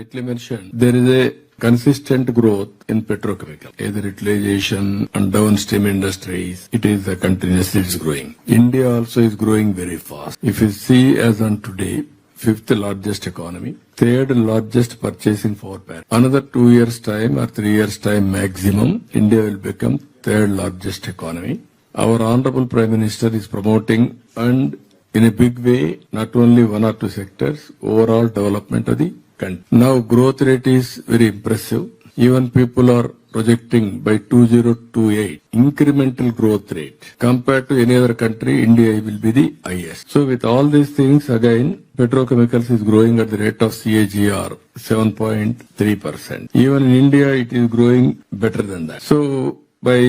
Rightly mentioned, there is a consistent growth in petrochemical, either utilization and downstream industries. It is continuously it's growing. India also is growing very fast. If you see as on today, fifth largest economy, third largest purchasing power pair. Another 2 years time or 3 years time maximum, India will become third largest economy. Our Honorable Prime Minister is promoting and in a big way, not only one or two sectors, overall development of the country. Now growth rate is very impressive. Even people are projecting by 2028 incremental growth rate. Compared to any other country, India will be the highest. So with all these things, again, petrochemicals is growing at the rate of CAGR 7.3%. Even in India, it is growing better than that. So by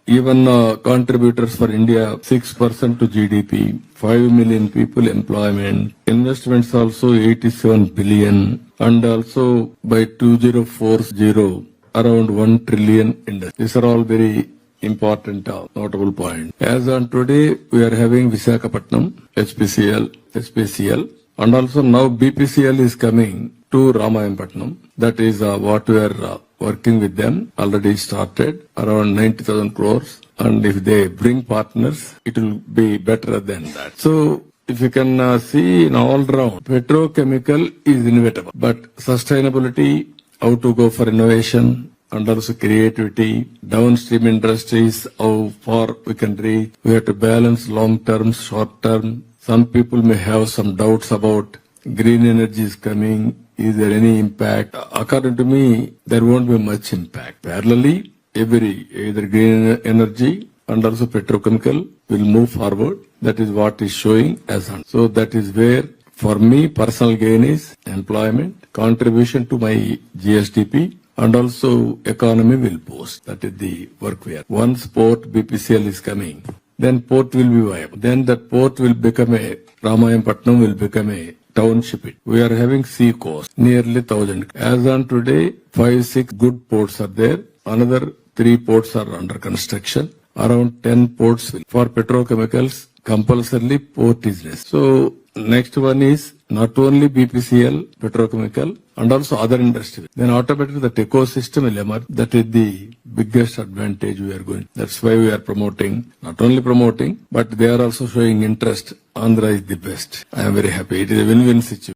even contributors for India, 6% to GDP, 5 million people employment, investments also 87 billion, and also by 2040, around 1 trillion industry. These are all very important, notable points. As on today, we are having Visakhapatnam, SPCL, and also now BPCL is coming to Ramayanpatnam. That is what we are working with them, already started, around 90,000 crores. And if they bring partners, it will be better than that. So if you can see in all round, petrochemical is inevitable, but sustainability, how to go for innovation and also creativity, downstream industries, how far we can reach. We have to balance long term, short term. Some people may have some doubts about green energy is coming. Is there any impact? According to me, there won't be much impact. Parallelly, either green energy and also petrochemical will move forward. That is what is showing as on. So that is where, for me, personal gain is employment, contribution to my GSDP, and also economy will boost. That is the work we are. Once port BPCL is coming, then port will be viable. Then that port will become Ramayanpatnam will become a township. We are having sea coast, nearly 1,000. As on today, 5-6 good ports are there. Another 3 ports are under construction. Around 10 ports for petrochemicals, compulsorily port business. So next one is not only BPCL, petrochemical, and also other industries. Then automatically that ecosystem will emerge. That is the biggest advantage we are going. That's why we are promoting, not only promoting, but they are also showing interest. Andhra is the best. I am very happy. It is a win-win situation.